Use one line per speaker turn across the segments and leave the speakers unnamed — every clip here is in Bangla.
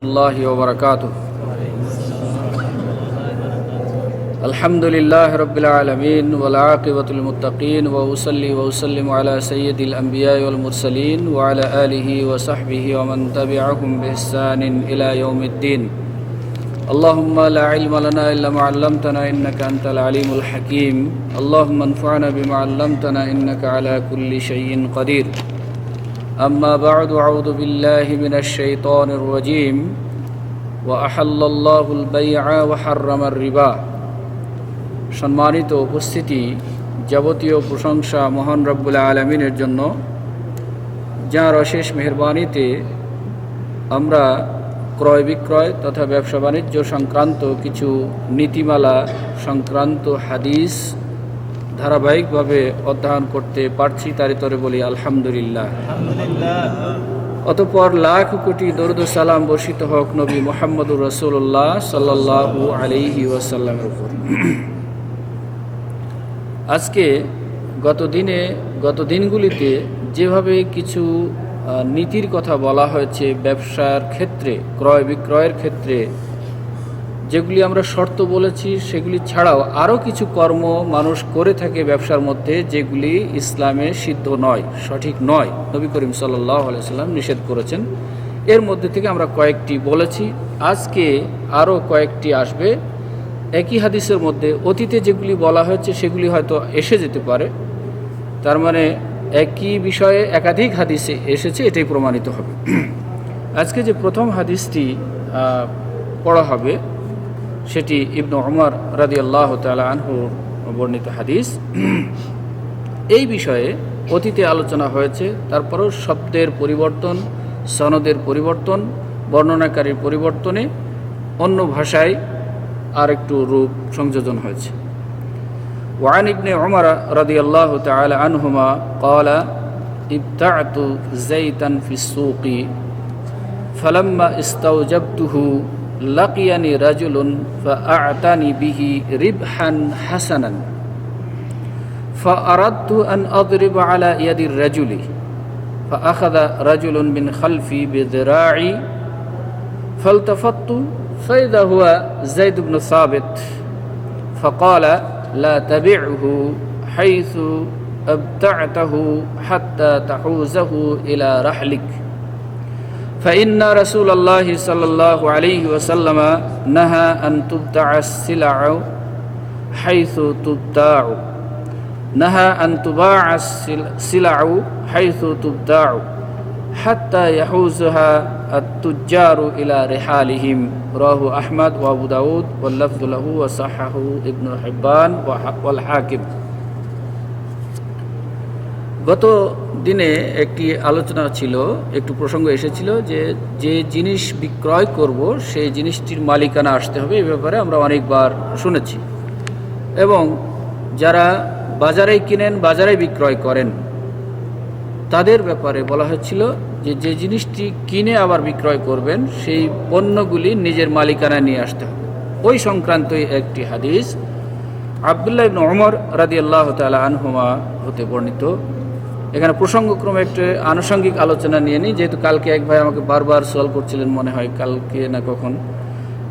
الله وبركاته. الحمد لله رب العالمين والعاقبة للمتقين وأصلي وأسلم على سيد الأنبياء والمرسلين وعلى آله وصحبه ومن تبعهم بإحسان إلى يوم الدين. اللهم لا علم لنا إلا ما علمتنا إنك أنت العليم الحكيم. اللهم انفعنا بما علمتنا إنك على كل شيء قدير. أما بعد أعوذ بالله من الشيطان الرجيم وأحل الله البيع وحرم الربا. সম্মানিত উপস্থিতি, যাবতীয় প্রশংসা মহান রব্বুল আলামিনের জন্য, যার অশেষ মেহেরবানিতে আমরা ক্রয় বিক্রয় তথা ব্যবসা বাণিজ্য সংক্রান্ত কিছু নীতিমালা সংক্রান্ত হাদিস ধারাবাহিকভাবে অধ্যয়ন করতে পারছি, তারই তরে বলি আলহামদুলিল্লাহ। অতঃপর লাখ কোটি দরুদ ও সালাম বর্ষিত হোক নবী মুহাম্মদুর রাসূলুল্লাহ সাল্লাল্লাহু আলাইহি ওয়াসাল্লামের উপর। আজকে গত দিনগুলিতে যেভাবে কিছু নীতির কথা বলা হয়েছে ব্যবসার ক্ষেত্রে, ক্রয় বিক্রয়ের ক্ষেত্রে, যেগুলি আমরা শর্ত বলেছি, সেগুলি ছাড়াও আরও কিছু কর্ম মানুষ করে থাকে ব্যবসার মধ্যে, যেগুলি ইসলামে সিদ্ধ নয়, সঠিক নয়, নবী করিম সাল্লাল্লাহু আলাইহি ওয়াসাল্লাম নিষেধ করেছেন। এর মধ্যে থেকে আমরা কয়েকটি বলেছি, আজকে আরও কয়েকটি আসবে। একই হাদিসের মধ্যে অতীতে যেগুলি বলা হয়েছে সেগুলি হয়তো এসে যেতে পারে, তার মানে একই বিষয়ে একাধিক হাদিসে এসেছে, এটাই প্রমাণিত হবে। আজকে যে প্রথম হাদিসটি পড়া হবে সেটি ইবনে উমর রাদিয়াল্লাহু তাআলা আনহু বর্ণিত হাদিস। এই বিষয়ে অতীতে আলোচনা হয়েছে, তারপরেও শব্দের পরিবর্তন, সনদের পরিবর্তন, বর্ণনাকারীর পরিবর্তনে অন্য ভাষায় আর একটু রূপ সংযোজন হয়েছে। ওয়ান ইবনে উমর রাদিয়াল্লাহু তাআলা আনহুমা قال ابتعت زيتا في السوق فلما استوجبته لقيني رجل فأعطاني به ربحا حسنا فأردت أن أضرب على يد الرجل فأخذ رجل من خلفي بذراعي فالتفت فإذا هو زيد بن ثابت فقال لا تبعه حيث ابتعته حتى تحوزه إلى رحلك فإن رسول الله صلى الله عليه وسلم نهى أن تبتاع السلع حيث تبتاع نهى أن تباع السلع حيث تبتاع حتى يحوزها التجار إلى رحالهم. رواه أحمد وأبو داود واللفظ له وصححه ابن حبان والحاكم. গত দিনে একটি আলোচনা ছিল, একটু প্রসঙ্গ এসেছিল যে জিনিস বিক্রয় করব সেই জিনিসটির মালিকানা আসতে হবে। এই ব্যাপারে আমরা অনেকবার শুনেছি, এবং যারা বাজারে কিনেন, বাজারে বিক্রয় করেন, তাদের ব্যাপারে বলা হয়েছিল যে জিনিসটি কিনে আবার বিক্রয় করবেন সেই পণ্যগুলি নিজের মালিকানা নিয়ে আসতে হবে। ওই সংক্রান্তই একটি হাদিস আব্দুল্লাহ ইবনে উমর রাদিয়াল্লাহু তাআলা আনহুমা হতে বর্ণিত। এখানে প্রসঙ্গক্রমে একটি আনুষঙ্গিক আলোচনা নিয়ে নিই, যেহেতু কালকে এক ভাই আমাকে বারবার সওয়াল করছিলেন, মনে হয় কালকে না কখন,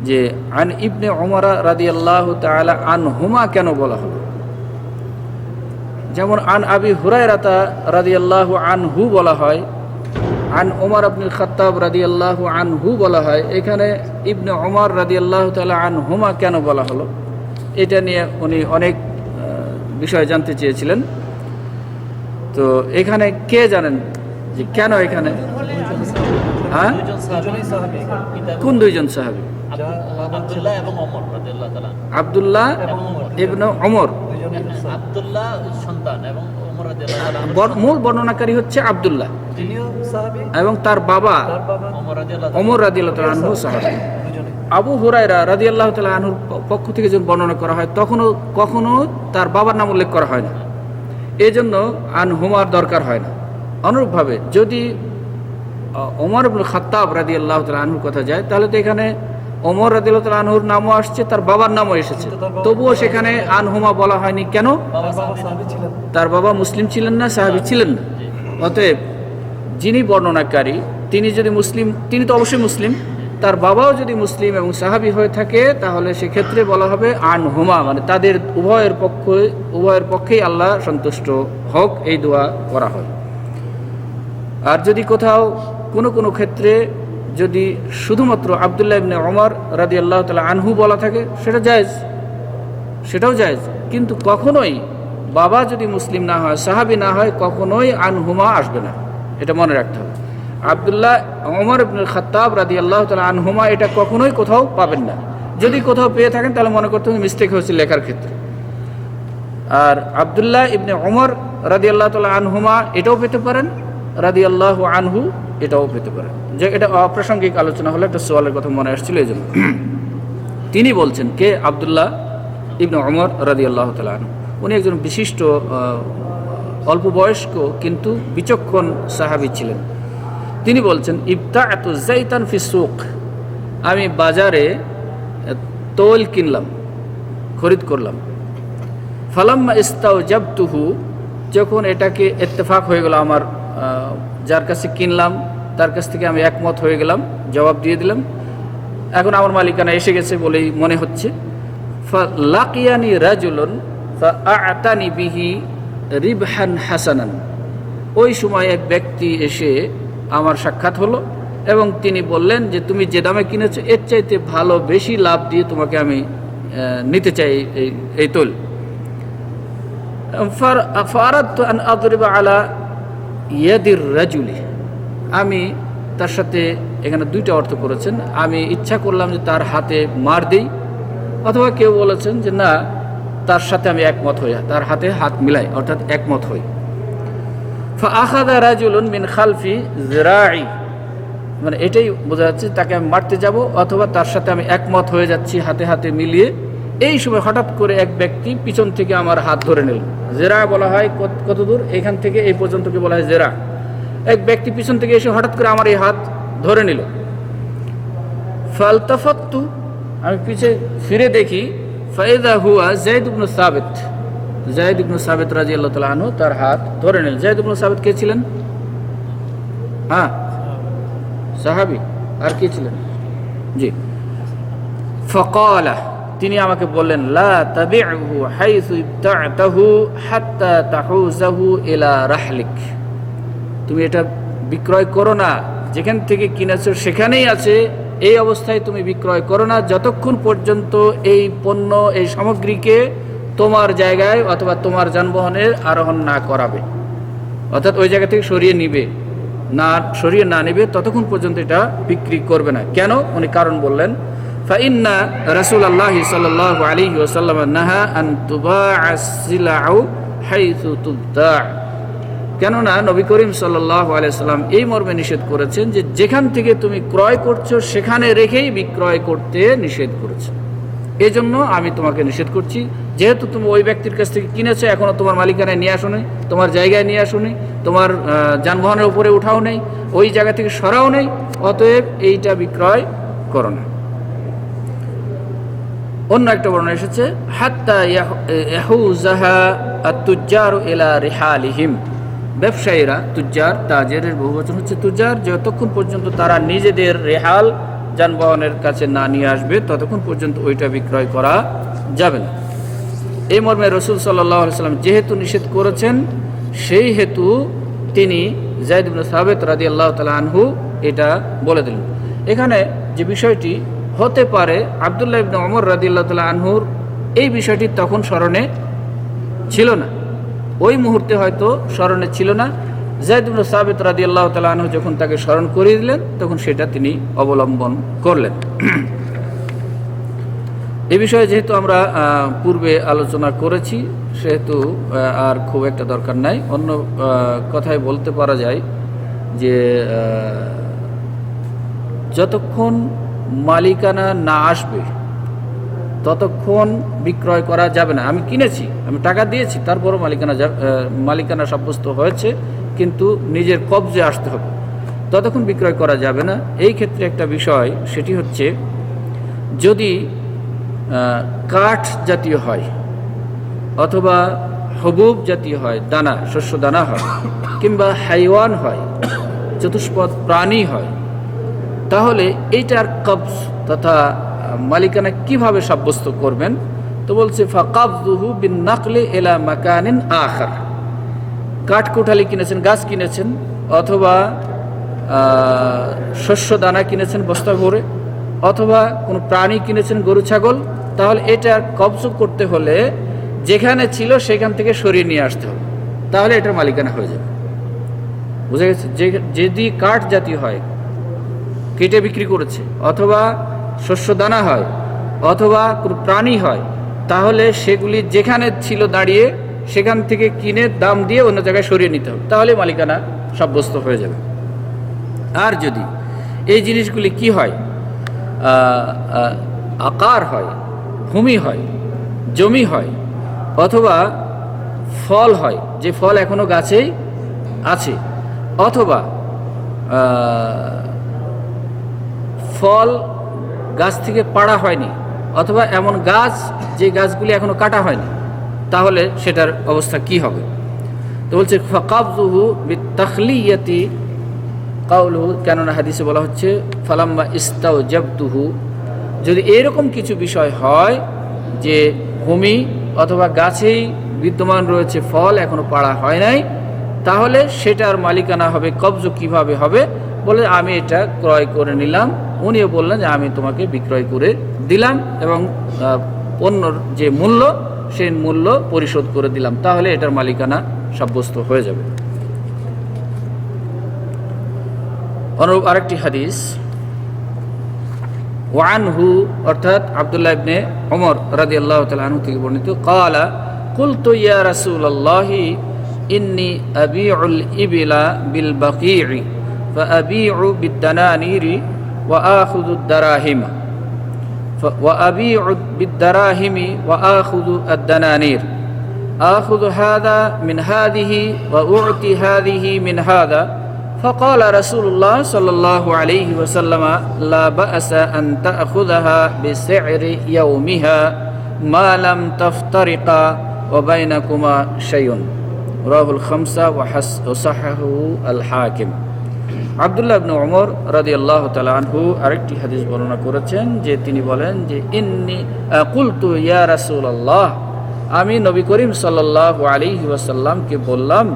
যে আন ইবনে উমর রাদিয়াল্লাহু তাআলা আনহুমা কেন বলা হলো। যেমন আন আবি হুরায়রা রাদিয়াল্লাহু আনহু বলা হয়, আন ওমর ইবনুল খাত্তাব রাদিয়াল্লাহু আনহু বলা হয়, এখানে ইবনে উমর রাদিয়াল্লাহু তাআলা আনহুমা কেন বলা হলো, এটা নিয়ে উনি অনেক বিষয় জানতে চেয়েছিলেন। তো এখানে কে জানেন যে কেন এখানে, হ্যাঁ, কোন দুইজন সাহাবী? আব্দুল্লাহ ইবনে উমর, মূল বর্ণনাকারী হচ্ছে আব্দুল্লাহ এবং তার বাবা ওমর রাদিয়াল্লাহু তাআলা আনহু সাহাবী। আবু হুরায়রা রাদিয়াল্লাহু তাআলা আনহুর পক্ষ থেকে যখন বর্ণনা করা হয় তখনও কখনো তার বাবার নাম উল্লেখ করা হয় না, এজন্য আনহুমার দরকার হয় না। অনুরূপভাবে যদি ওমর ইবনুল খাত্তাব রাদিয়াল্লাহু তাআলা আনহুর কথা যায়, তাহলে তো এখানে ওমর রাদিয়াল্লাহু তাআলা আনহুর নামও আসছে, তার বাবার নামও এসেছে, তবুও সেখানে আনহুমা বলা হয়নি। কেন? তার বাবা মুসলিম ছিলেন না, সাহাবী ছিলেন না। অতএব যিনি বর্ণনাকারী তিনি যদি মুসলিম, তিনি তো অবশ্যই মুসলিম, তার বাবাও যদি মুসলিম এবং সাহাবী হয়ে থাকে তাহলে সেক্ষেত্রে বলা হবে আনহুমা, মানে তাদের উভয়ের পক্ষেই আল্লাহ সন্তুষ্ট হোক, এই দোয়া করা হয়। আর যদি কোথাও কোনো ক্ষেত্রে যদি শুধুমাত্র আব্দুল্লাহ ইবনে ওমর রাদিয়াল্লাহু তাআলা আনহু বলা থাকে সেটাও জায়েজ, কিন্তু কখনোই বাবা যদি মুসলিম না হয়, সাহাবী না হয়, কখনোই আনহুমা আসবে না, এটা মনে রাখতে হবে। আব্দুল্লাহ ওমর ইবনুল খাত্তাব রাদিয়াল্লাহু তাআলা আনহুমা এটা কখনোই কোথাও পাবেন না। যদি কোথাও পেয়ে থাকেন তাহলে মনে করতে হবে মিস্টেক হয়েছে লেখার ক্ষেত্রে। আর আব্দুল্লাহ ইবনে ওমর রাদিয়াল্লাহু তাআলা আনহুমা এটাও পেতে পারেন, রাদিয়াল্লাহু আনহু এটাও পেতে পারেন। যে এটা অপ্রাসঙ্গিক আলোচনা হলো, একটা সোয়ালের কথা মনে আসছিল এই জন্য। তিনি বলছেন, কে? আব্দুল্লাহ ইবনে ওমর রাদিয়াল্লাহু তাআলা আনহু। উনি একজন বিশিষ্ট অল্প বয়স্ক কিন্তু বিচক্ষণ সাহাবী ছিলেন। তিনি বলছেন, ইবতাআতু যাইতান ফি সুক, আমি বাজারে তৈল কিনলাম, খরিদ করলাম। ফালাম্মা ইস্তাওজাবতুহু, যখন এটাকে ইত্তেফাক হয়ে গেল, আমার যার কাছে কিনলাম তার কাছ থেকে আমি একমত হয়ে গেলাম, জবাব দিয়ে দিলাম, এখন আমার মালিকানা এসে গেছে বলেই মনে হচ্ছে। ফালাকিয়ানি রাজুলুন ফাআতানি বিহি রিবহান হাসানান, ওই সময় এক ব্যক্তি এসে আমার সাক্ষাৎ হলো এবং তিনি বললেন যে তুমি যে দামে কিনেছো এর চাইতে ভালো বেশি লাভ দিয়ে তোমাকে আমি নিতে চাই এই তৈল। ফারাদতু আন আদরিবা আলা ইয়াদির রাজুলি, আমি তার সাথে, এখানে দুইটা অর্থ করেছেন, আমি ইচ্ছা করলাম যে তার হাতে মার দিই, অথবা কেউ বলেছেন যে না, তার সাথে আমি একমত হই, তার হাতে হাত মিলাই, অর্থাৎ একমত হই। ফাআখাযা রাজুলুন মিন খালফি যিরাই, মানে এটাই বোঝা যাচ্ছে তাকে আমি মারতে যাব অথবা তার সাথে আমি একমত হয়ে যাচ্ছি হাতে হাতে মিলিয়ে। এই সময় হঠাৎ করে এক ব্যক্তি পিছন থেকে আমার হাত ধরে নিল। জেরা বলা হয় কত দূর, এখান থেকে এই পর্যন্তকে বলা হয় জেরা। এক ব্যক্তি পিছন থেকে এসে হঠাৎ করে আমার এই হাত ধরে নিল। ফালতাফাত্তু, আমি পিছে ফিরে দেখি, ফাইদা হুয়া যায়েদ ইবনে সাবিত রাদিয়াল্লাহু তাআলা আনহু তার হাত ধরে নিলেন। যায়েদ ইবনে সাবিত কে ছিলেন? হ্যাঁ, সাহাবী। আর কে ছিলেন? জি। ফাকালা, তিনি আমাকে বললেন, লা তাবি'হু হাইসু ইবতা'তাহু হাত্তা তাহুজাহু ইলা রাহলিক, তুমি এটা বিক্রয় করো না, যেখান থেকে কিনেছো সেখানেই আছে, এই অবস্থায় তুমি বিক্রয় করো না যতক্ষণ পর্যন্ত এই পণ্য, এই সামগ্রীকে তোমার জায়গায় অথবা তোমার যানবাহনের আরোহণ না করাবে, অর্থাৎ ওই জায়গা থেকে সরিয়ে না নেবে ততক্ষণ পর্যন্ত এটা বিক্রি করবে না। কেন? উনি কারণ বললেন, ফাইন্না রাসূলুল্লাহি সাল্লাল্লাহু আলাইহি ওয়াসাল্লাম নাহা আন তুবাআস সিলাউ হাইসু তুবতা', কেননা নবী করিম সাল্লাল্লাহু আলাইহি ওয়াসাল্লাম এই মর্মে নিষেধ করেছেন যে যেখান থেকে তুমি ক্রয় করছো সেখানে রেখেই বিক্রয় করতে নিষেধ করেছেন। এই জন্য আমি তোমাকে নিষেধ করছি, যেহেতু তুমি ওই ব্যক্তির কাছ থেকে কিনেছো, এখনো তোমার মালিকানায় নিয়ে আসো নাই, তোমার জায়গায় নিয়ে আসো নাই, তোমার যানবাহনের উপরে উঠাও নেই, ওই জায়গা থেকে সরাও নেই, অতএব এইটা বিক্রয় করো না। অন্য একটা বর্ণনা এসেছে, হাত্তা ইয়াহুজাহা আত-তুজ্জারু ইলা রিহালিহিম, ব্যবসায়ীরা, তুজ্জার, তাজেরের বহুবচন হচ্ছে তুজ্জার, যতক্ষণ পর্যন্ত তারা নিজেদের রেহাল যানবাহনের কাছে না নিয়ে আসবে ততক্ষণ পর্যন্ত ওইটা বিক্রয় করা যাবে না। এই মর্মে রাসূল সাল্লাল্লাহু আলাইহি ওয়াসাল্লাম যেহেতু নিষেধ করেছেন, সেই হেতু তিনি যায়েদ ইবনে সাবিত রাদিয়াল্লাহু তাআলা আনহু এটা বলে দিলেন। এখানে যে বিষয়টি হতে পারে, আব্দুল্লাহ ইবনে ওমর রাদিয়াল্লাহু তাআলা আনহুর এই বিষয়টি তখন স্মরণে ছিল না, ওই মুহূর্তে হয়তো স্মরণে ছিল না। যায়েদ ইবনে সাবিত রাদিয়াল্লাহু তাআলা আনহু যখন তাকে স্মরণ করিয়ে দিলেন তখন সেটা তিনি অবলম্বন করলেন। এই বিষয়ে যেহেতু আমরা পূর্বে আলোচনা করেছি সেহেতু আর খুব একটা দরকার নাই। অন্য কথায় বলতে পারা যায় যে যতক্ষণ মালিকানা না আসবে ততক্ষণ বিক্রয় করা যাবে না। আমি কিনেছি, আমি টাকা দিয়েছি, তারপরও মালিকানা সাব্যস্ত হয়েছে, কিন্তু নিজের কবজে আসতে হবে, ততক্ষণ বিক্রয় করা যাবে না। এই ক্ষেত্রে একটা বিষয়, সেটি হচ্ছে যদি কাঠ জাতীয় হয় অথবা হবুব জাতীয় হয়, দানা, শস্য দানা হয়, কিংবা হাইওয়ান হয়, চতুষ্পদ প্রাণী হয়, তাহলে এইটার কবজ তথা মালিকানা কিভাবে সাব্যস্ত করবেন? তো বলছে ফাকাবযুহু বিন নাকলি ইলা মাকানিন আখার। কাঠকোঠালি কিনেছেন, গাছ কিনেছেন, অথবা শস্য দানা কিনেছেন বস্তা ভরে, অথবা কোনো প্রাণী কিনেছেন, গরু ছাগল, তাহলে এটার কবজ করতে হলে যেখানে ছিল সেখান থেকে সরিয়ে নিয়ে আসতে হবে, তাহলে এটার মালিকানা হয়ে যাবে। বুঝা গেছে? যদি কাঠ জাতীয় হয়, কেটে বিক্রি করেছে, অথবা শস্য দানা হয়, অথবা কোনো প্রাণী হয়, তাহলে সেগুলি যেখানে ছিল দাঁড়িয়ে সেখান থেকে কিনে দাম দিয়ে অন্য জায়গায় সরিয়ে নিতে হবে, তাহলে মালিকানা সাব্যস্ত হয়ে যাবে। আর যদি এই জিনিসগুলি কি হয়, আকার হয়, ভূমি হয়, জমি হয়, অথবা ফল হয়, যে ফল এখনো গাছেই আছে, অথবা ফল গাছ থেকে পাড়া হয়নি, অথবা এমন গাছ যে গাছগুলি এখনো কাটা হয়নি, তাহলে সেটার অবস্থা কি হবে? তো বলছে ফাকাবযুহু বিতাখলিয়াতি কাউলুহু, কেননা হাদিসে বলা হচ্ছে ফালাম্মা ইস্তাওজাবতুহু। যদি এরকম কিছু বিষয় হয় যে ভূমি অথবা গাছেই বিদ্যমান রয়েছে, ফল এখনো পাড়া হয় নাই, তাহলে সেটার মালিকানা হবে। কবজ কিভাবে হবে? বলে আমি এটা ক্রয় করে নিলাম, উনিও বললেন যে আমি তোমাকে বিক্রয় করে দিলাম এবং পণ্যর যে মূল্য সেই মূল্য পরিশোধ করে দিলাম, তাহলে এটার মালিকানা সাব্যস্ত হয়ে যাবে। অনুরূপ আরেকটি হাদিস, ওয়ানহু অর্থাৎ আব্দুল্লাহ ইবনে ওমর রাদিয়াল্লাহু তাআলা আনহু থেকে বর্ণিত, ক্বালা কুলতু ইয়া রাসূলুল্লাহি ইন্নী আবিউল ইবিলা বিল বাকী'i ফাআবিউ বিদ-দানানিরি ওয়া আখুযু ad-দারাহিমা ওয়া আবিউ বিদ-দারাহিমি ওয়া আখুযু ad-দানানির আখুযু হাযা মিন হাযিহি ওয়া উ'তি হাযিহি মিন হাযা। فقال رسول الله صلى الله عليه وسلم لا بأس أن تأخذها بسعر يومها ما لم تفترقا وبينكما شيء رواه الخمسة وصححه الحاكم। আব্দুল্লাহ ইবনে ওমর রাদিয়াল্লাহু তাআলা আনহু আরেকটি হাদিস বর্ণনা করেছেন যে তিনি বলেন যে ইন্নী কুলতু ইয়া রাসূলুল্লাহ, আমি নবী করিম সাল্লাল্লাহু আলাইহি ওয়াসাল্লামকে বললাম,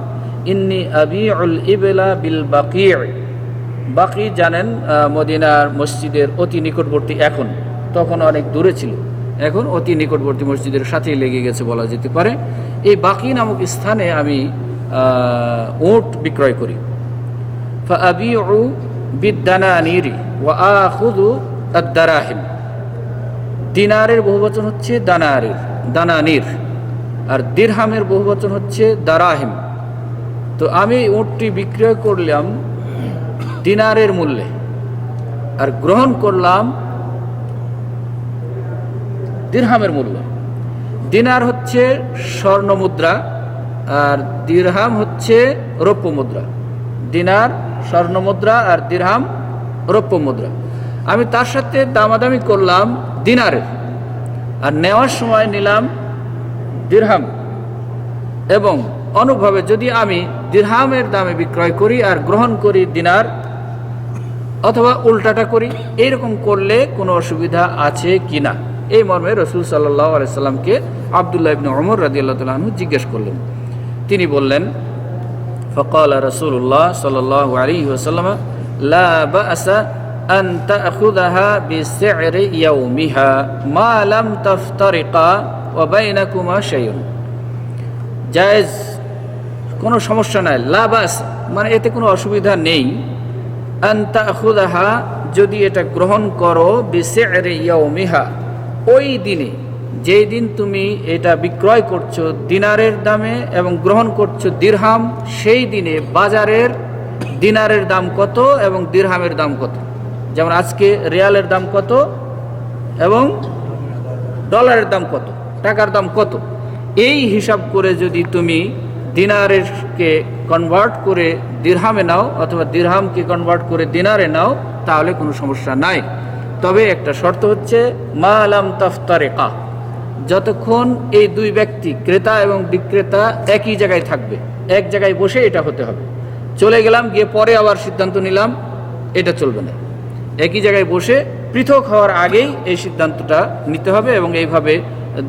ইন্নী আবিউল ইবলা বিল বাকী'। বাকী জানেন মদিনার মসজিদের অতি নিকটবর্তী, এখন তখন অনেক দূরে ছিল, এখন অতি নিকটবর্তী মসজিদের সাথেই লেগে গেছে বলা যেতে পারে। এই বাকী নামক স্থানে আমি উট বিক্রয় করি। ফাআবিউ বিদ-দানানিরি ওয়া আখুযু আদ-দারাহিম। দিনারের বহুবচন হচ্ছে দানানির, আর দিরহামের বহুবচন হচ্ছে দারাহিম। তো আমি উটটি বিক্রয় করলাম দিনারের মূল্যে আর গ্রহণ করলাম দিরহামের মূল্য। দিনার হচ্ছে স্বর্ণ মুদ্রা আর দিরহাম হচ্ছে রৌপ্য মুদ্রা। দিনার স্বর্ণ মুদ্রা আর দিরহাম রৌপ্য মুদ্রা। আমি তার সাথে দামাদামি করলাম দিনারের, আর নেওয়ার সময় নিলাম দিরহাম। এবং অনুভাবে যদি আমি দিরহামের দামে বিক্রয় করি আর গ্রহণ করি দিনার, অথবা উল্টাটা করি, এইরকম করলে কোনো অসুবিধা আছে কি না, এই মর্মে রাসূল সাল্লাল্লাহু আলাইহি সাল্লামকে আব্দুল্লাহ ইবনে ওমর রাদিয়াল্লাহু তাআলা আনহু জিজ্ঞেস করলেন। তিনি বললেন, ফাকালা রাসূলুল্লাহ সাল্লাল্লাহু আলাইহি ওয়াসাল্লাম লা বা'সা আন তা'খুযাহা বিসি'রি ইয়াওমিহা মা লাম তাফতারিকা ওয়া বাইনাকুমা শাইউন। জায়েজ, কোনো সমস্যা নাই, লা বা'স মানে এতে কোনো অসুবিধা নেই। আন তা'খুযাহা যদি এটা গ্রহণ করো বিসি'রি ইয়াওমিহা, ওই দিনে যেই দিন তুমি এটা বিক্রয় করছো দিনারের দামে এবং গ্রহণ করছো দিরহাম, সেই দিনে বাজারের দিনারের দাম কত এবং দিরহামের দাম কত। যেমন আজকে রিয়ালের দাম কত এবং ডলারের দাম কত, টাকার দাম কত, এই হিসাব করে যদি তুমি দিনারকে কনভার্ট করে দিরহামে নাও অথবা দিরহামকে কনভার্ট করে দিনারে নাও, তাহলে কোনো সমস্যা নাই। তবে একটা শর্ত হচ্ছে মা লাম তাফতারিকা, যতক্ষণ এই দুই ব্যক্তি ক্রেতা এবং বিক্রেতা একই জায়গায় থাকবে, এক জায়গায় বসে এটা হতে হবে। চলে গেলাম, গিয়ে পরে আবার সিদ্ধান্ত নিলাম, এটা চলবে না। একই জায়গায় বসে পৃথক হওয়ার আগেই এই সিদ্ধান্তটা নিতে হবে এবং এইভাবে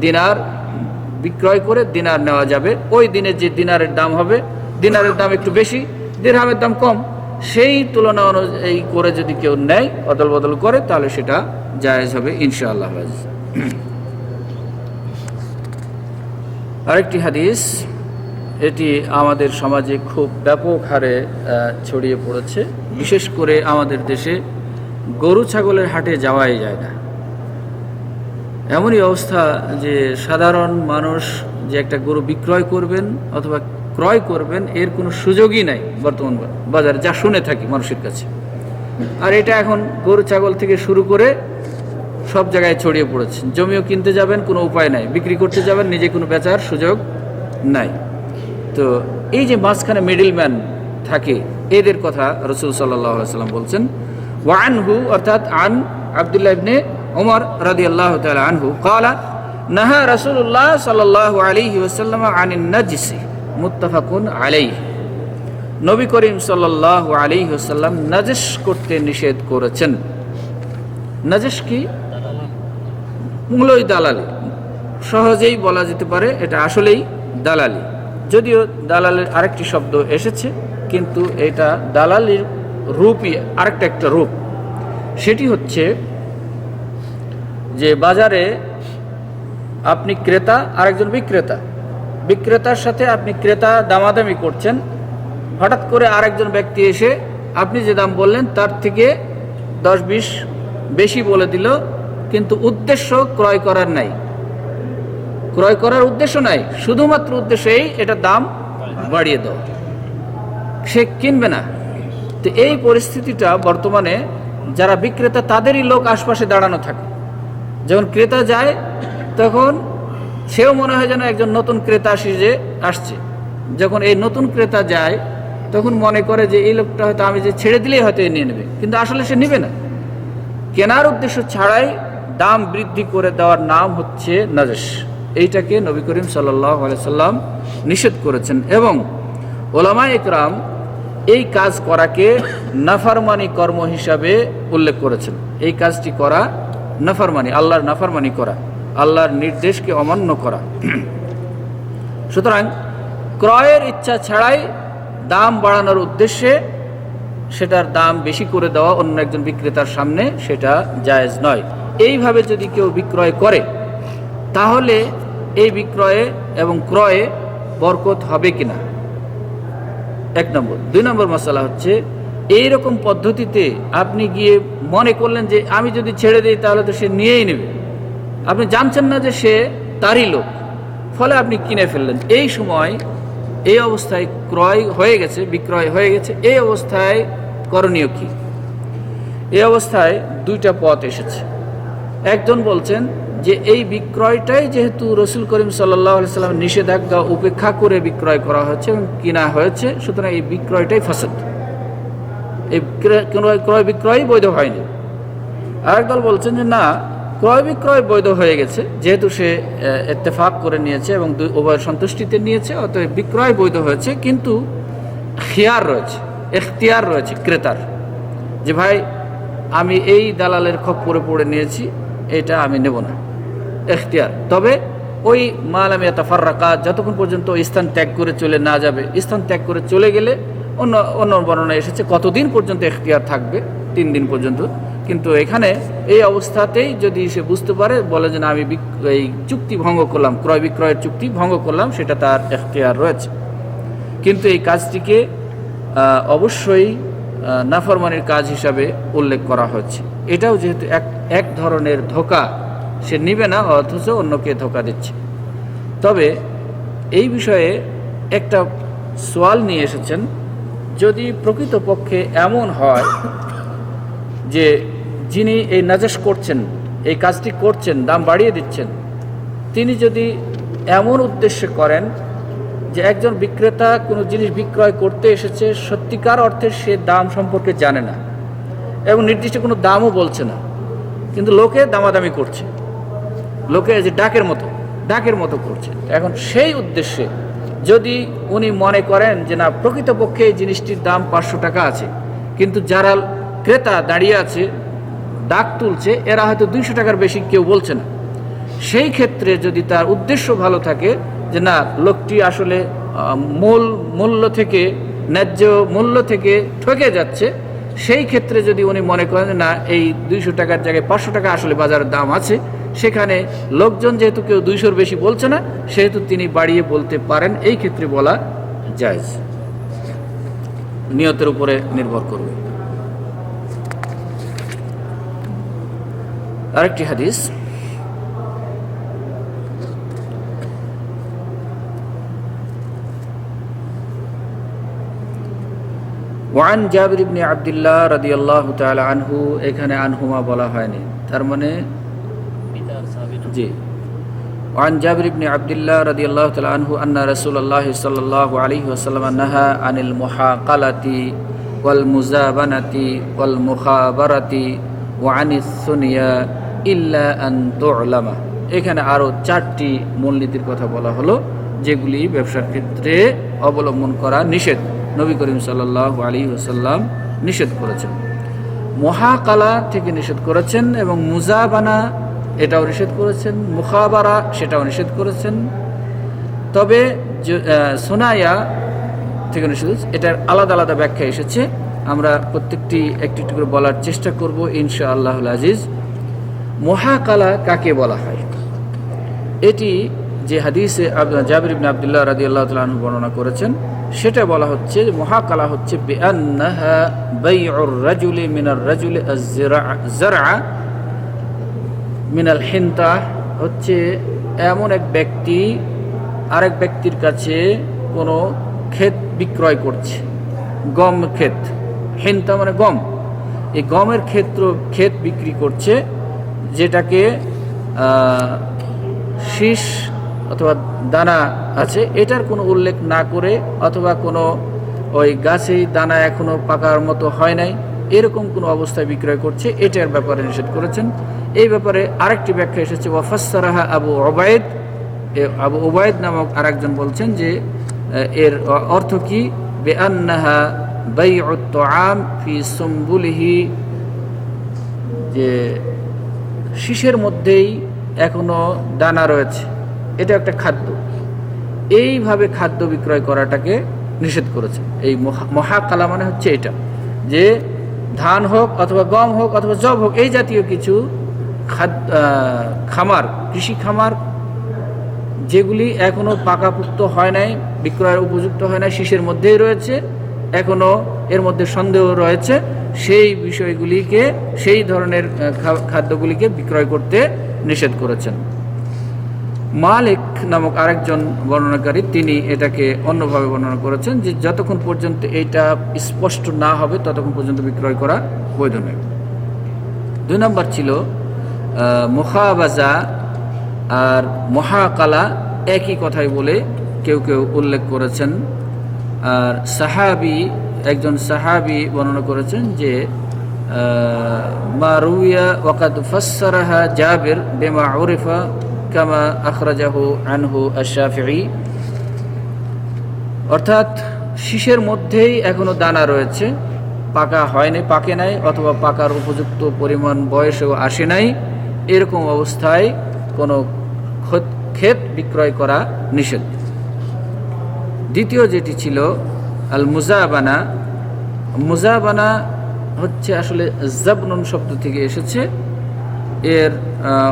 দিনার বিক্রয় করে দিনার নেওয়া যাবে। ওই দিনে যে দিনারের দাম হবে, দিনারের দাম একটু বেশি, দিরহামের দাম কম, সেই তুলনা অনুযায়ী করে যদি কেউ নেয়, অদল বদল করে, তাহলে সেটা জায়েজ হবে ইনশাআল্লাহ। আরেকটি হাদিস, এটি আমাদের সমাজে খুব ব্যাপক হারে ছড়িয়ে পড়েছে। বিশেষ করে আমাদের দেশে গরু ছাগলের হাটে যাওয়াই যায় না। এমনই অবস্থা যে সাধারণ মানুষ যে একটা গরু বিক্রয় করবেন অথবা ক্রয় করবেন এর কোনো সুযোগই নাই বর্তমান বাজারে, যা শুনে থাকি মানুষের কাছে। আর এটা এখন গরু ছাগল থেকে শুরু করে সব জায়গায় ছড়িয়ে পড়েছে। জমিও কিনতে যাবেন, কোনো উপায় নাই, বিক্রি করতে যাবেন, নিজে কোনো বেচার সুযোগ নাই। তো এই যে মাঝখানে মিডলম্যান থাকে, এদের কথা রাসূল সাল্লাল্লাহু আলাইহি ওয়াসাল্লাম বলছেন। ওয়ানহু, অর্থাৎ আন আব্দুল্লাহ ইবনে উমর রাদিয়াল্লাহু তাআলা আনহু ক্বালা নাহা রাসূলুল্লাহ সাল্লাল্লাহু আলাইহি ওয়াসাল্লাম আনিন নাজসি, মুত্তাফাকুন আলাইহি। নবী করিম সাল্লাল্লাহু আলাইহি ওয়াসাল্লাম নাজস করতে নিষেধ করেছেন। নাজস কি? মূলই দালালি, সহজেই বলা যেতে পারে এটা আসলেই দালালি। যদিও দালালের আরেকটি শব্দ এসেছে, কিন্তু এটা দালালির রূপই একটা রূপ। সেটি হচ্ছে যে বাজারে আপনি ক্রেতা, আরেকজন বিক্রেতার সাথে আপনি ক্রেতা দামাদামি করছেন। হঠাৎ করে আরেকজন ব্যক্তি এসে আপনি যে দাম বললেন তার থেকে 10-20 বেশি বলে দিল, কিন্তু উদ্দেশ্য ক্রয় করার নাই, ক্রয় করার উদ্দেশ্য নাই, শুধুমাত্র উদ্দেশ্য এই এটা দাম বাড়িয়ে দাও, সে কিনবে না। তো এই পরিস্থিতিটা বর্তমানে যারা বিক্রেতা তাদেরই লোক আশপাশে দাঁড়ানো থাকে। যখন ক্রেতা যায় তখন সেও মনে হয় যেন একজন নতুন ক্রেতা আসছে। যখন এই নতুন ক্রেতা যায় তখন মনে করে যে এই লোকটা হয়তো আমি যে ছেড়ে দিলেই হয়তো নিয়ে নেবে, কিন্তু আসলে সে নেবে না। কেনার উদ্দেশ্য ছাড়াই দাম বৃদ্ধি করে দেওয়ার নাম হচ্ছে নাজস। এইটাকে নবী করিম সাল্লাল্লাহু আলাইহি সাল্লাম নিষেধ করেছেন এবং ওলামায়ে ইকরাম এই কাজ করাকে নাফরমানি কর্ম হিসাবে উল্লেখ করেছেন। এই কাজটি করা নাফরমানি, আল্লাহর নাফরমানি করা, আল্লাহর নির্দেশকে অমান্য করা। সুতরাং ক্রয়ের ইচ্ছা ছাড়াই দাম বাড়ানোর উদ্দেশ্যে সেটার দাম বেশি করে দেওয়া অন্য একজন বিক্রেতার সামনে, সেটা জায়েজ নয়। এইভাবে যদি কেউ বিক্রয় করে তাহলে এই বিক্রয়ে এবং ক্রয়ে বরকত হবে কিনা, 1 নম্বর। 2 নম্বর মাসালা হচ্ছে এইরকম পদ্ধতিতে আপনি গিয়ে মনে করলেন যে আমি যদি ছেড়ে দিই তাহলে তো সে নিয়েই নেবে, আপনি জানছেন না যে সে তারই লোক, ফলে আপনি কিনে ফেললেন। এই সময় এই অবস্থায় ক্রয় হয়ে গেছে, বিক্রয় হয়ে গেছে, এই অবস্থায় করণীয় কি? এই অবস্থায় 2টা পথ এসেছে। একজন বলছেন যে এই বিক্রয়টাই যেহেতু রাসূল করিম সাল্লাল্লাহু আলাইহি সাল্লাম নিষেধাজ্ঞা উপেক্ষা করে বিক্রয় করা হয়েছে এবং কিনা হয়েছে, সুতরাং এই বিক্রয়টাই ফাসাদ, এই ক্রয় বিক্রয় বৈধ হয়নি। আরেকদল বলছেন যে না, ক্রয় বিক্রয় বৈধ হয়ে গেছে, যেহেতু সে ইত্তেফাক করে নিয়েছে এবং উভয়ের সন্তুষ্টিতে নিয়েছে, অতএব বিক্রয় বৈধ হয়েছে, কিন্তু খিয়ার রয়েছে, এখতিয়ার রয়েছে ক্রেতার, যে ভাই আমি এই দালালের খপ্পরে পড়ে নিয়েছি, এটা আমি নেব না, এখতিয়ার। তবে ওই মালাম ইয়াতাফাররাকা, যতক্ষণ পর্যন্ত স্থান ত্যাগ করে চলে না যাবে, স্থান ত্যাগ করে চলে গেলে অন্য বর্ণনা এসেছে কতদিন পর্যন্ত এখতিয়ার থাকবে, 3 দিন পর্যন্ত। কিন্তু এখানে এই অবস্থাতেই যদি সে বুঝতে পারে, বলে যে না আমি এই চুক্তি ভঙ্গ করলাম, ক্রয় বিক্রয়ের চুক্তি ভঙ্গ করলাম, সেটা তার এখতিয়ার রয়েছে। কিন্তু এই কাজটিকে অবশ্যই নাফরমানির কাজ হিসাবে উল্লেখ করা হচ্ছে। এটাও যেহেতু এক ধরনের ধোঁকা, সে নিবে না অথচ অন্যকে ধোঁকা দিচ্ছে। তবে এই বিষয়ে একটা সওয়াল নিয়ে এসেছেন, যদি প্রকৃতপক্ষে এমন হয় যে যিনি এই নাজস করছেন, এই কাজটি করছেন, দাম বাড়িয়ে দিচ্ছেন, তিনি যদি এমন উদ্দেশ্যে করেন যে একজন বিক্রেতা কোনো জিনিস বিক্রয় করতে এসেছে, সত্যিকার অর্থে সে দাম সম্পর্কে জানে না এবং নির্দিষ্ট কোনো দামও বলছে না, কিন্তু লোকে দামাদামি করছে, লোকে যে ডাকের মতো করছে। এখন সেই উদ্দেশ্যে যদি উনি মনে করেন যে না, প্রকৃতপক্ষে এই জিনিসটির দাম 500 টাকা আছে, কিন্তু যারা ক্রেতা দাঁড়িয়ে আছে ডাক তুলছে, এরা হয়তো 200 টাকার বেশি কেউ বলছে না। সেই ক্ষেত্রে যদি তার উদ্দেশ্য ভালো থাকে যে না, লোকটি আসলে মূল্য থেকে, ন্যায্য মূল্য থেকে ঠকে যাচ্ছে, সেই ক্ষেত্রে যদি উনি মনে করেন না এই 200 টাকার জায়গায় 500 টাকা আসলে বাজারের দাম আছে, সেখানে লোকজন যেহেতু কেউ 200-র বেশি বলছে না, সেহেতু তিনি বাড়িয়ে বলতে পারেন। এই ক্ষেত্রে বলা জায়েজ, নিয়তের উপরে নির্ভর করবে। আরেকটি হাদিস, ওয়ান জাবির ইবনে আব্দুল্লাহ রাদিয়াল্লাহু তাআলা আনহু, এখানে আনহুমা বলা হয়নি, তার মানে জি। ওয়ান জাবির ইবনে আব্দুল্লাহ রাদিয়াল্লাহু তাআলা আনহু আন্না রাসূলুল্লাহ সাল্লাল্লাহু আলাইহি ওয়াসাল্লাম নাহা আনিল মুহাকালাতি ওয়াল মুজাবানাতি ওয়াল মুখাবারাতি ওয়া আনিস সুনিয়া ইল্লা আন তু'লামা। এখানে আরো 4টি মূলনীতির কথা বলা হলো, যেগুলি ব্যবসার ক্ষেত্রে অবলম্বন করা নিষেধ, নবী করিম সাল্লাল্লাহু আলাইহি ওয়াসাল্লাম নিষেধ করেছেন। মুহাকালা থেকে নিষেধ করেছেন, এবং মুজাবানা এটাও নিষেধ করেছেন, মুখাবারা সেটাও নিষেধ করেছেন। তবে সোনায়া থেকে নিষেধ, এটার আলাদা আলাদা ব্যাখ্যা এসেছে, আমরা প্রত্যেকটি একটি একটি করে বলার চেষ্টা করব ইনশাআল্লাহুল আজিজ। মুহাকালা কাকে বলা হয়? এটি যে হাদিসে জাবির ইবনে আব্দুল্লাহ রাদিয়াল্লাহু তাআলা আনহু বর্ণনা করেছেন, সেটা বলা হচ্ছে মুহাকালা হচ্ছে বিআন্নাহা বাইউর রাজুলি মিনার রাজুলি আয-যারআ মিনাল হিনতা, হচ্ছে এমন এক ব্যক্তি আরেক ব্যক্তির কাছে কোনো ক্ষেত বিক্রয় করছে, গম ক্ষেত, হিনতা মানে গম, এই গমের ক্ষেত বিক্রি করছে, যেটাকে শীষ অথবা দানা আছে এটার কোনো উল্লেখ না করে, অথবা কোনো ওই গাছেই দানা এখনো পাকার মতো হয় নাই, এরকম কোনো অবস্থায় বিক্রয় করছে, এটার ব্যাপারে নিষেধ করেছেন। এই ব্যাপারে আরেকটি ব্যাখ্যা এসেছে, ওয়াফাসসারাহা আবু উবাইদ, আবু উবাইদ নামক আরেকজন বলছেন যে এর অর্থ কি, বিআন্নাহা বাইউত তুআম ফি সুমবুলিহি, যে শীষের মধ্যেই এখনো দানা রয়েছে, এটা একটা খাদ্য, এইভাবে খাদ্য বিক্রয় করাটাকে নিষেধ করেছে। এই মুহাকালা মানে হচ্ছে এটা, যে ধান হোক অথবা গম হোক অথবা জব হোক, এই জাতীয় কিছু খামার, কৃষি খামার, যেগুলি এখনো পাকাপুক্ত হয় নাই, বিক্রয়ের উপযুক্ত হয় নাই, শীষের মধ্যেই রয়েছে, এখনো এর মধ্যে সন্দেহ রয়েছে, সেই বিষয়গুলিকে, সেই ধরনের খাদ্যগুলিকে বিক্রয় করতে নিষেধ করেছেন। মালিক নামক আরেকজন বর্ণনাকারী, তিনি এটাকে অন্যভাবে বর্ণনা করেছেন, যে যতক্ষণ পর্যন্ত এইটা স্পষ্ট না হবে ততক্ষণ পর্যন্ত বিক্রয় করা বৈধ নয়। 2 নম্বর ছিল মুখাবাজা আর মুহাকালা একই কথাই বলে কেউ কেউ উল্লেখ করেছেন। আর একজন সাহাবী বর্ণনা করেছেন যে মা রুইয়া ওয়াকাদ ফাসসারাহা জাবির বিমা উরিফা কামা আখরাজাহু আনহু আশ-শাফিঈ, অর্থাৎ শীষের মধ্যেই এখনো দানা রয়েছে, পাকা হয়নি, পাকে নাই, অথবা পাকার উপযুক্ত পরিমাণ বয়সেও আসে নাই, এরকম অবস্থায় কোনো ক্ষেত বিক্রয় করা নিষেধ। দ্বিতীয় যেটি ছিল আল মুজাবানা, মুজাবানা হচ্ছে আসলে জাবনুন শব্দ থেকে এসেছে, এর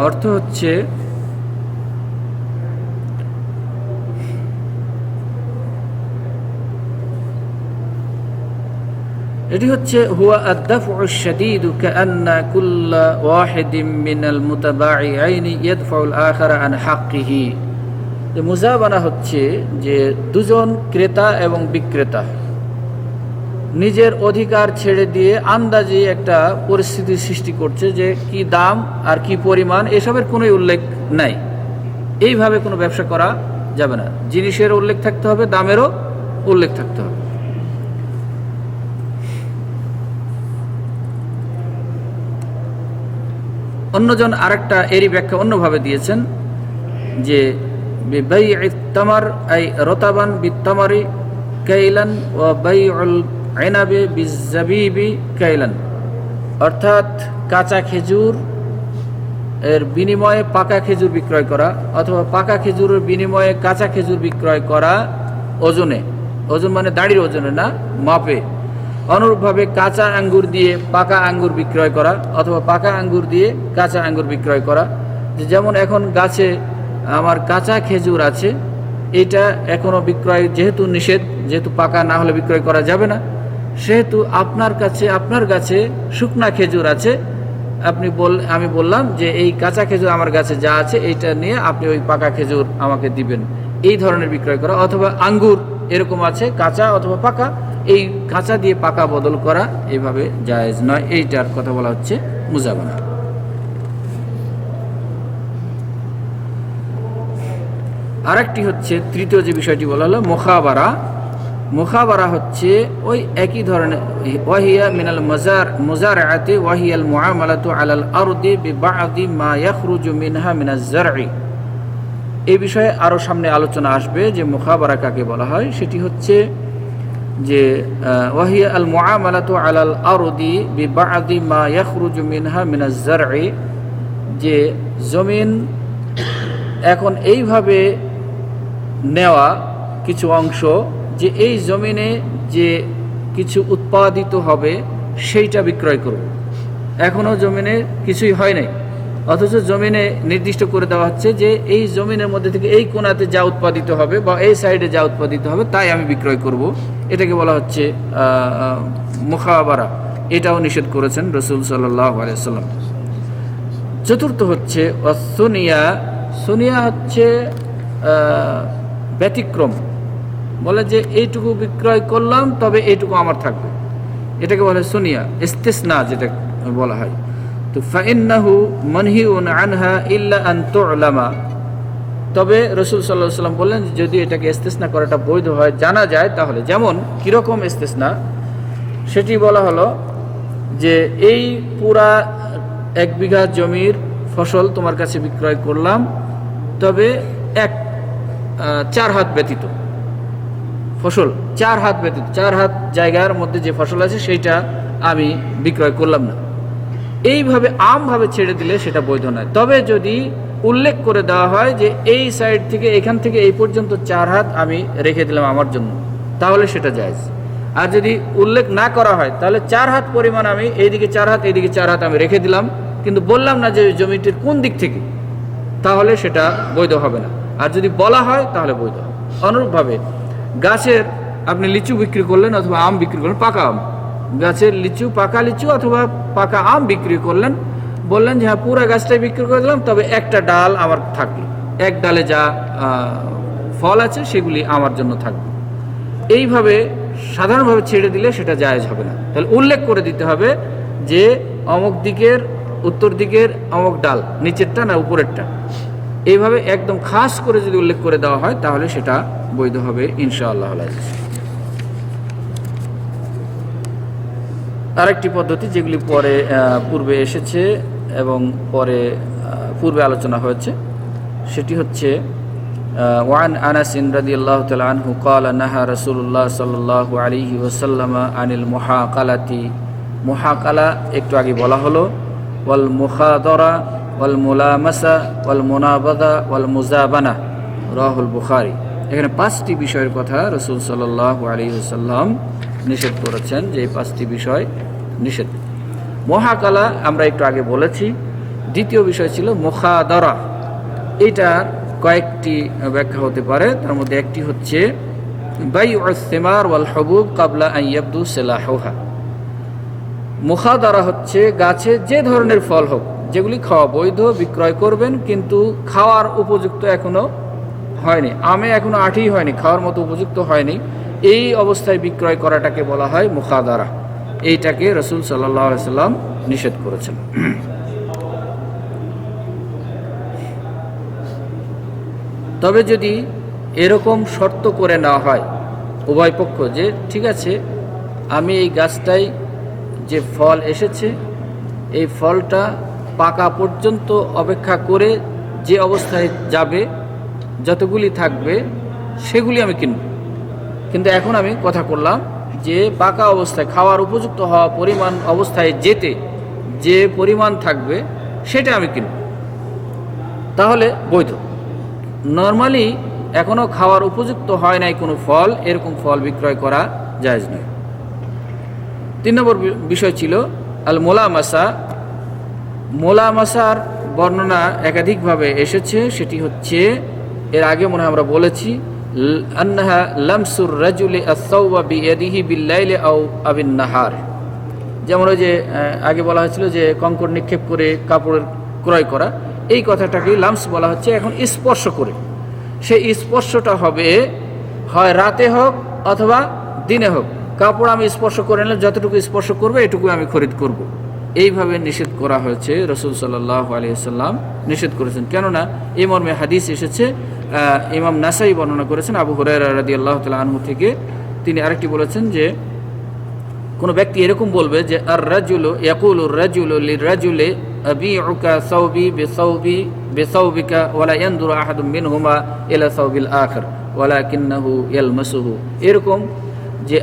অর্থ হচ্ছে এটি হচ্ছে হুয়া আদ-দাফউ আশ-শাদীদু কাআন্না কুল্লা ওয়াহিদিন মিনাল মুতাবাঈআইনি ইয়াদফাউ আল-আখারা আন হাক্কিহি। যে মুজাবানা হচ্ছে যে দুজন ক্রেতা এবং বিক্রেতা নিজের অধিকার ছেড়ে দিয়ে আন্দাজে একটা পরিস্থিতি সৃষ্টি করছে, যে কি দাম আর কি পরিমাণ এসবের কোনো উল্লেখ নাই, এইভাবে কোনো ব্যবসা করা যাবে না। জিনিসের উল্লেখ থাকতে হবে, দামেরও উল্লেখ থাকতে হবে। অন্যজন আরেকটা এরই ব্যাখ্যা অন্যভাবে দিয়েছেন, যে বাইউত তামার আই রতাবান বিত-তামারি কাইলান ওয়া বাইউল ইনাবি বিজ-জাবিবি কাইলান, অর্থাৎ কাঁচা খেজুর এর বিনিময়ে পাকা খেজুর বিক্রয় করা, অথবা পাকা খেজুরের বিনিময়ে কাঁচা খেজুর বিক্রয় করা ওজনে, ওজন মানে দাড়ির ওজনে না, মাপে। অনুরূপভাবে কাঁচা আঙ্গুর দিয়ে পাকা আঙ্গুর বিক্রয় করা, অথবা পাকা আঙ্গুর দিয়ে কাঁচা আঙ্গুর বিক্রয় করা। যেমন এখন গাছে আমার কাঁচা খেজুর আছে, এটা এখনও বিক্রয় যেহেতু নিষেধ, যেহেতু পাকা না হলে বিক্রয় করা যাবে না, সেহেতু আপনার গাছে শুকনা খেজুর আছে, আমি বললাম যে এই কাঁচা খেজুর আমার গাছে যা আছে এইটা নিয়ে আপনি ওই পাকা খেজুর আমাকে দিবেন, এই ধরনের বিক্রয় করা। অথবা আঙ্গুর এরকম আছে কাঁচা অথবা পাকা, এই কাঁচা দিয়ে পাকা বদল করা এইভাবে জায়েজ নয়। এইটার কথা বলা হচ্ছে মুজাবানা। আরেকটি হচ্ছে তৃতীয় যে বিষয়টি বলা হলো মুখাবারা। মুখাবারা হচ্ছে ওই একই ধরনের, ওয়াহিয়া মিনাল মুজারআতি ওয়াহিয়াল মুআমালাতু আলাল আরদি বিবাদি মা ইয়াখরুজু মিনহা মিনাজ জারঈ। এই বিষয়ে আরও সামনে আলোচনা আসবে যে মুখাবারা কাকে বলা হয়। সেটি হচ্ছে যে ওয়াহিয়া আল মুআমালাতু আলাল আরদি বিবাদি মা ইয়াখরুজু মিনহা মিনাজ জারঈ, যে জমিন এখন এইভাবে নেওয়া কিছু অংশ, যে এই জমিনে যে কিছু উৎপাদিত হবে সেইটা বিক্রয় করব। এখনও জমিনে কিছুই হয় নাই, অথচ জমিনে নির্দিষ্ট করে দেওয়া হচ্ছে যে এই জমিনের মধ্যে থেকে এই কোণাতে যা উৎপাদিত হবে বা এই সাইডে যা উৎপাদিত হবে তাই আমি বিক্রয় করব। এটাকে বলা হচ্ছে মুখাবারা। এটাও নিষেধ করেছেন রাসূল সাল্লাল্লাহু আলাইহি ওয়াসাল্লাম। চতুর্থ হচ্ছে সুনিয়া। সুনিয়া হচ্ছে ব্যতিক্রম, বলে যে এইটুকু বিক্রয় করলাম তবে এইটুকু আমার থাকবে, এটাকে বলে সুনিয়া, ইস্তিসনা যেটা বলা হয়। তো ফাইন্নাহু মানহিউন আনহা ইল্লা আন তু'লামা। তবে রাসূল সাল্লাল্লাহু আলাইহি ওয়াসাল্লাম বললেন যদি এটাকে ইস্তিসনা করাটা বৈধ হয়, জানা যায়, তাহলে। যেমন কীরকম ইস্তিসনা, সেটি বলা হলো যে এই পুরা 1 বিঘা জমির ফসল তোমার কাছে বিক্রয় করলাম, তবে 4 হাত ব্যতীত ফসল, 4 হাত ব্যতীত, 4 হাত জায়গার মধ্যে যে ফসল আছে সেইটা আমি বিক্রয় করলাম না। এইভাবে আমভাবে ছেড়ে দিলে সেটা বৈধ নয়। তবে যদি উল্লেখ করে দেওয়া হয় যে এই সাইড থেকে এখান থেকে এই পর্যন্ত 4 হাত আমি রেখে দিলাম আমার জন্য, তাহলে সেটা জায়েজ। আর যদি উল্লেখ না করা হয় তাহলে 4 হাত পরিমাণ আমি এইদিকে 4 হাত এইদিকে 4 হাত আমি রেখে দিলাম, কিন্তু বললাম না যে জমিটির কোন দিক থেকে, তাহলে সেটা বৈধ হবে না। আর যদি বলা হয় তাহলে বৈধ হবে। অনুরূপভাবে গাছের আপনি লিচু বিক্রি করলেন অথবা আম বিক্রি করলেন, পাকা আম, গাছের লিচু, পাকা লিচু অথবা পাকা আম বিক্রি করলেন, বললেন যে হ্যাঁ পুরো গাছটাই বিক্রি করে দিলাম, তবে একটা ডাল আমার থাকবে, এক ডালে যা ফল আছে সেগুলি আমার জন্য থাকবে। এইভাবে সাধারণভাবে ছেড়ে দিলে সেটা জায়েজ হবে না। তাহলে উল্লেখ করে দিতে হবে যে অমুক দিকের, উত্তর দিকের অমুক ডাল, নিচেরটা না উপরেরটা। এইভাবে একদম খাস করে যদি উল্লেখ করে দেওয়া হয় তাহলে সেটা বৈধ হবে ইনশাআল্লাহ। আরেকটি পদ্ধতি যেগুলি পূর্বে এসেছে এবং পূর্বে আলোচনা হয়েছে, সেটি হচ্ছে ওয়ান আনাস রাদিয়াল্লাহু তাআলা আনহু ক্বালা নাহা রাসূলুল্লাহ সাল্লাল্লাহু আলাইহি ওয়াসাল্লাম আনিল মুহাকালাতি। মুহাকালা একটু আগে বলা হলো, ওয়াল মুখাদারা ওয়াল মুলামাসা ওয়াল মুনাবাদা ওয়াল মুজাবানা, রাহুল বুখারী। এখানে 5টি বিষয়ের কথা রাসূল সাল্লাল্লাহু আলাইহি ওয়াসাল্লাম নিষেধ করেছেন, যে এই 5টি বিষয় নিষেধ। মুহাকালা আমরা একটু আগে বলেছি। দ্বিতীয় বিষয় ছিল মুখাদারা। এইটার কয়েকটি ব্যাখ্যা হতে পারে, তার মধ্যে একটি হচ্ছে বাইউস সিমার ওয়াল হুবুব ক্বাবলা আন ইয়াবদু সিলাহুহা। মুখাদারা হচ্ছে গাছে যে ধরনের ফল হোক, যেগুলি খাওয়া বৈধ, বিক্রয় করবেন, কিন্তু খাওয়ার উপযুক্ত এখনো হয়নি, আমে এখনো আঁটি হয়নি, খাওয়ার মতো উপযুক্ত হয়নি, এই অবস্থায় বিক্রয় করাটাকে বলা হয় মুখাদারা। এইটাকে রাসূল সাল্লাল্লাহু আলাইহি ওয়াসাল্লাম নিষেধ করেছেন। তবে যদি এরকম শর্ত করে নেওয়া হয় উভয় পক্ষ, যে ঠিক আছে আমি এই গাছটাই যে ফল এসেছে এই ফলটা পাকা পর্যন্ত অপেক্ষা করে যে অবস্থায় যাবে, যতগুলি থাকবে সেগুলি আমি কিনব, কিন্তু এখন আমি কথা করলাম যে পাকা অবস্থায় খাওয়ার উপযুক্ত হওয়া পরিমাণ অবস্থায় যেতে যে পরিমাণ থাকবে সেটা আমি কিনব, তাহলে বৈধ। নর্মালি এখনও খাওয়ার উপযুক্ত হয় নাই কোনো ফল, এরকম ফল বিক্রয় করা জায়েজ নয়। 3 নম্বর বিষয় ছিল আল মোলামাসা। মোলামাসার বর্ণনা একাধিকভাবে এসেছে। সেটি হচ্ছে, এর আগে মনে হয় আমরা বলেছি, আন্নাহা লামসুর রাজুলি আস-সাওবা বিয়াদিহি বিল-লাইলি আও আবিন নাহার। যেমন ওই যে আগে বলা হয়েছিল যে কঙ্কর নিক্ষেপ করে কাপড়ের ক্রয় করা, এই কথাটাকে লামস বলা হচ্ছে। এখন স্পর্শ করে, সেই স্পর্শটা হবে হয় রাতে হোক অথবা দিনে হোক। কাপড় আমি স্পর্শ করে নিলাম, যতটুকু স্পর্শ করবে এটুকু আমি খরিদ করব, এইভাবে নিষেধ করা হয়েছে। রাসূল সাল্লাল্লাহু আলাইহি ওয়াসাল্লাম নিষেধ করেছেন। কেননা এই মর্মে হাদিস এসেছে, ইমাম নাসাই বর্ণনা করেছেন আবু হুরায়রা রাদিয়াল্লাহু তাআলা আনহু থেকে। তিনি আরেকটি বলেছেন যে কোনো ব্যক্তি এরকম বলবে যে আর রাজুলু ইয়াকুলু রাজুলু লিরাজুলি আবিউকা সাওবি বিসাওবি বিসাওবিকা ওয়ালা ইয়ানদুরু আহাদুম মিনহুমা ইলা সাওবিল আখির ওয়ালাকিন্নাহু ইয়ালমাসুহু। এরকম যে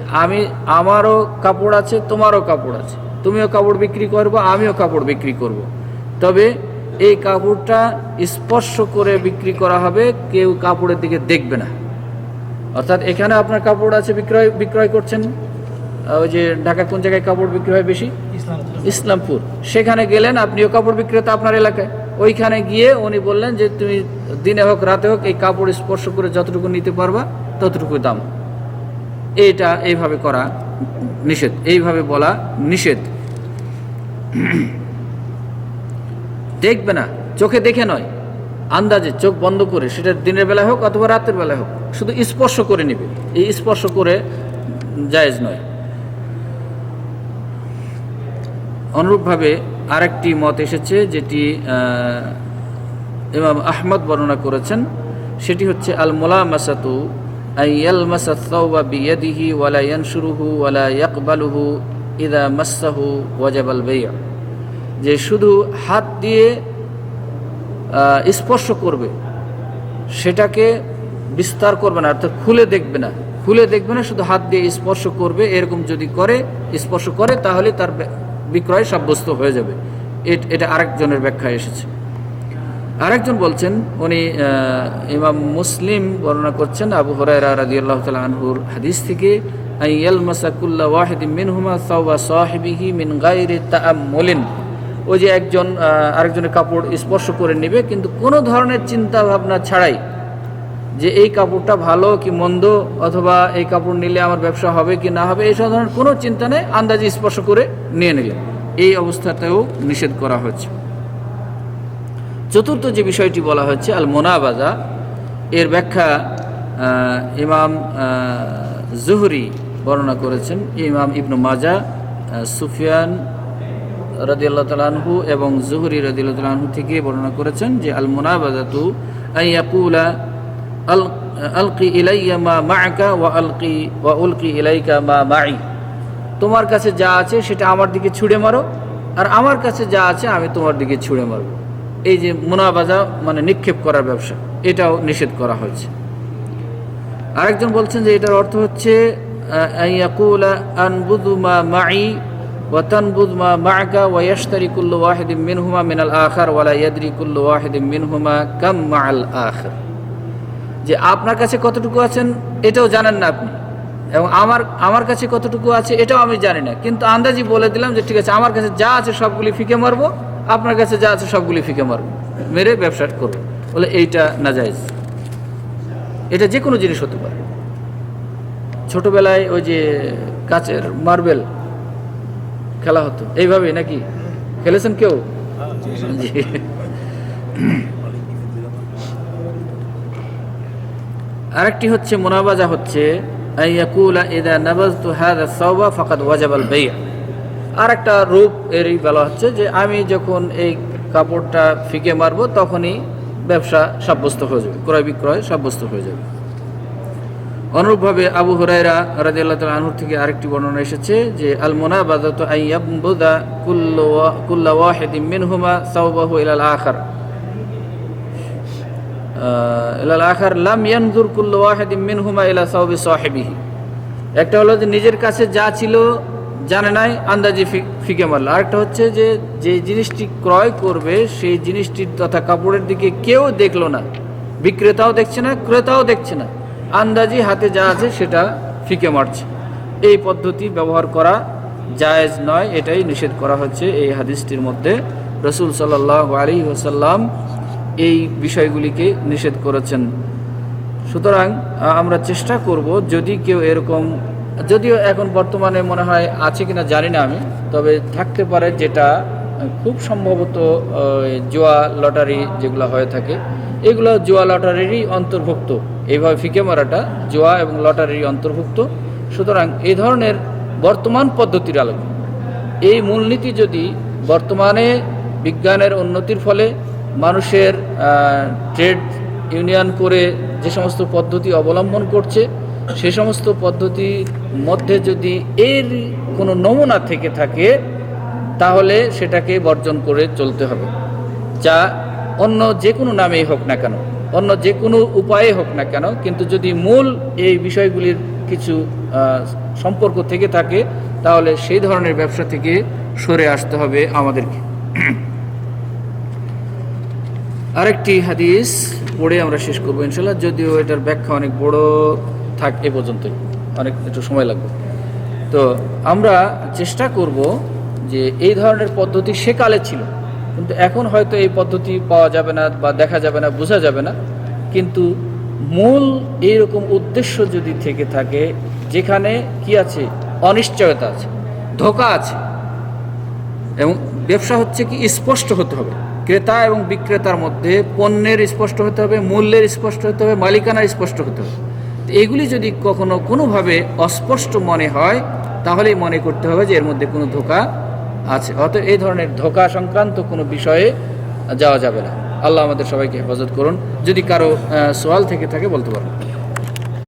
আমারও কাপড় আছে, তোমারও কাপড় আছে, তুমিও কাপড় বিক্রি করবো, আমিও কাপড় বিক্রি করব, তবে এই কাপড়টা স্পর্শ করে বিক্রি করা হবে, কেউ কাপড়ের দিকে দেখবে না। অর্থাৎ এখানে আপনার কাপড় আছে, বিক্রয় করছেন, ওই যে ঢাকা কোন জায়গায় কাপড় বিক্রি হয় বেশি? ইসলামপুর। সেখানে গেলেন, আপনিও কাপড় বিক্রেতা আপনার এলাকায়, ওইখানে গিয়ে উনি বললেন যে তুমি দিনে হোক রাতে হোক এই কাপড় স্পর্শ করে যতটুকু নিতে পারবা ততটুকু দাম। এইটা এইভাবে করা নিষেধ, এইভাবে বলা নিষেধ। দেখবে না, চোখে দেখে নয়, আন্দাজে চোখ বন্ধ করে, সেটা দিনের বেলায় হোক অথবা রাতের বেলায় হোক, শুধু স্পর্শ করে নেবে। এই স্পর্শ করে জায়েজ নয়। অনুরূপভাবে আরেকটি মত এসেছে, যেটি ইমাম আহমদ বর্ণনা করেছেন। সেটি হচ্ছে আল মুলামাসাতু আইয়ালমাসা আস-সাওবা বিয়াদিহি ওয়ালা ইয়ানশুরুহু ওয়ালা ইয়াকবালুহু ইযা মাসসাহু ওয়াজাবাল বাই'। যে শুধু হাত দিয়ে স্পর্শ করবে, সেটাকে বিস্তার করবে না, অর্থাৎ খুলে দেখবে না, শুধু হাত দিয়ে স্পর্শ করবে। এরকম যদি স্পর্শ করে তাহলে তার বিক্রয় সাব্যস্ত হয়ে যাবে। এটা আরেকজনের ব্যাখ্যা এসেছে। আরেকজন বলছেন, উনি ইমাম মুসলিম বর্ণনা করছেন আবু হুরায়রা রাদিয়াল্লাহু তাআলা আনহুর হাদিস থেকে, আইয়ালমাসা কুল্লা ওয়াহিদিন মিনহুমা সাওবা সাহিবিহি মিন গায়রি তাআম্মুলিন। ওই যে একজন আরেকজনের কাপড় স্পর্শ করে নেবে, কিন্তু কোনো ধরনের চিন্তা ভাবনা ছাড়াই যে এই কাপড়টা ভালো কি মন্দ, অথবা এই কাপড় নিলে আমার ব্যবসা হবে কি না হবে, এই ধরনের কোনো চিন্তা নেই, আন্দাজে স্পর্শ করে নিয়ে নিলে, এই অবস্থাতেও নিষেধ করা হচ্ছে। চতুর্থ যে বিষয়টি বলা হচ্ছে আল মুনাবাজা, এর ব্যাখ্যা ইমাম জুহরি বর্ণনা করেছেন, ইমাম ইবনু মাজা, সুফিয়ান রাদিয়াল্লাহু তাআলা আনহু এবং জুহরি রাদিয়াল্লাহু তাআলা আনহু থেকে বর্ণনা করেছেন যে আল মুনাবাজাতু আন ইয়াকুলা আলকি ইলাইয়া মা মা'আকা ওয়া উলকি ইলাইকা মা মা'i। তোমার কাছে যা আছে সেটা আমার দিকে ছুঁড়ে মারো, আর আমার কাছে যা আছে আমি তোমার দিকে ছুঁড়ে মারব। এই যে মুনাবাজা মানে নিক্ষেপ করার ব্যবসা, এটাও নিষেধ করা হয়েছে। আরেকজন বলছেন যে এটার অর্থ হচ্ছে আইয়াকুলা আনবুযু মা মা'i ওয়া তানবুযু মা মা'আকা ওয়া ইয়াশতারি কুল্লু ওয়াহিদিন মিনহুমা মিনাল আখার ওয়া লা ইয়াদরি কুল্লু ওয়াহিদিন মিনহুমা কাম মা'আল আখির। যে আপনার কাছে কতটুকু আছেন এটাও জানেন না আপনি, এবং আমার কাছে কতটুকু আছে এটাও আমি জানি না, কিন্তু আন্দাজি বলে দিলাম যে ঠিক আছে আমার কাছে যা আছে সবগুলি ফিকে মারবো, আপনার কাছে যা আছে সবগুলি ফিকে মারবো, মেরে ব্যবসা করবো, বলে এইটা নাজায়েজ। এটা যে কোনো জিনিস হতে পারে। ছোটবেলায় ওই যে কাচের মার্বেল খেলা হতো এইভাবে, নাকি খেলেছেন কেউ? জি। আরেকটি হচ্ছে মুনাবাজা হচ্ছে আইয়াকুলা ইযা নাবাযতু হাযা সাওবা ফাকাদ ওয়াজাবাল বাই'। আরেকটা রূপ এরই বলা হচ্ছে যে আমি যখন এই কাপড়টা ফিকে মারবো তখনই ব্যবসা সাব্যস্ত হয়ে যাবে, ক্রয় বিক্রয় সাব্যস্ত হয়ে যাবে। অনুরূপভাবে আবু হুরায়রা রাদিয়াল্লাহু তাআলা আনহু থেকে আরেকটি বর্ণনা এসেছে যে আল মুনাবাযাতু আইয়াবুদা কুল্লু ওয়াহিদিন মিনহুমা সাওবাহু ইলাল আখার লাম ইয়ানজুর কুল্লু ওয়াহিদিন মিনহুমা ইলা সাওবি সাহিবিহি। একটা হলো যে নিজের কাছে যা ছিল জানে নাই, আন্দাজি ফিকে মারল। আরেকটা হচ্ছে যে যে জিনিসটি ক্রয় করবে সেই জিনিসটির তথা কাপড়ের দিকে কেউ দেখলো না, বিক্রেতাও দেখছে না, ক্রেতাও দেখছে না, আন্দাজি হাতে যা আছে সেটা ফিকে মারছে। এই পদ্ধতি ব্যবহার করা জায়েজ নয়, এটাই নিষেধ করা হচ্ছে এই হাদিসটির মধ্যে। রসুল সাল্লাল্লাহু আলাইহি ওয়াসাল্লাম এই বিষয়গুলিকে নিষেধ করেছেন। সুতরাং আমরা চেষ্টা করব, যদি কেউ এরকম, যদিও এখন বর্তমানে মনে হয় আছে কিনা জানি না আমি, তবে থাকতে পারে, যেটা খুব সম্ভবত জুয়া লটারি যেগুলো হয়ে থাকে, এগুলো জুয়া লটারিরই অন্তর্ভুক্ত। এইভাবে ফিকে মারাটা জুয়া এবং লটারির অন্তর্ভুক্ত। সুতরাং এই ধরনের বর্তমান পদ্ধতির আলোকে এই মূলনীতি যদি বর্তমানে বিজ্ঞানের উন্নতির ফলে মানুষের ট্রেড ইউনিয়ন করে যে সমস্ত পদ্ধতি অবলম্বন করছে, সে সমস্ত পদ্ধতির মধ্যে যদি এর কোনো নমুনা থেকে থাকে, তাহলে সেটাকে বর্জন করে চলতে হবে। যা অন্য যে কোনো নামেই হোক না কেন, অন্য যে কোনো উপায়ে হোক না কেন, কিন্তু যদি মূল এই বিষয়গুলির কিছু সম্পর্ক থেকে থাকে, তাহলে সেই ধরনের ব্যবসা থেকে সরে আসতে হবে আমাদেরকে। আরেকটি হাদিস পড়ে আমরা শেষ করবো ইনশাল্লাহ, যদিও এটার ব্যাখ্যা অনেক বড় থাক, এ পর্যন্তই, অনেক একটু সময় লাগবে। তো আমরা চেষ্টা করব যে এই ধরনের পদ্ধতি সেকালে ছিল, কিন্তু এখন হয়তো এই পদ্ধতি পাওয়া যাবে না বা দেখা যাবে না, বোঝা যাবে না, কিন্তু মূল এইরকম উদ্দেশ্য যদি থেকে থাকে, যেখানে কি আছে, অনিশ্চয়তা আছে, ধোঁকা আছে, এবং ব্যবসা হচ্ছে কি স্পষ্ট হতে হবে, ক্রেতা এবং বিক্রেতার মধ্যে পণ্যের স্পষ্ট হতে হবে, মূল্যের স্পষ্ট হতে হবে, মালিকানার স্পষ্ট হতে হবে। তো এগুলি যদি কখনো কোনোভাবে অস্পষ্ট মনে হয়, তাহলেই মনে করতে হবে যে এর মধ্যে কোনো ধোঁকা আছে। অতএব এই ধরনের ধোঁকা সংক্রান্ত কোনো বিষয়ে যাওয়া যাবে না। আল্লাহ আমাদের সবাইকে হেফাজত করুন। যদি কারো সওয়াল থেকে থাকে বলতে পারবেন।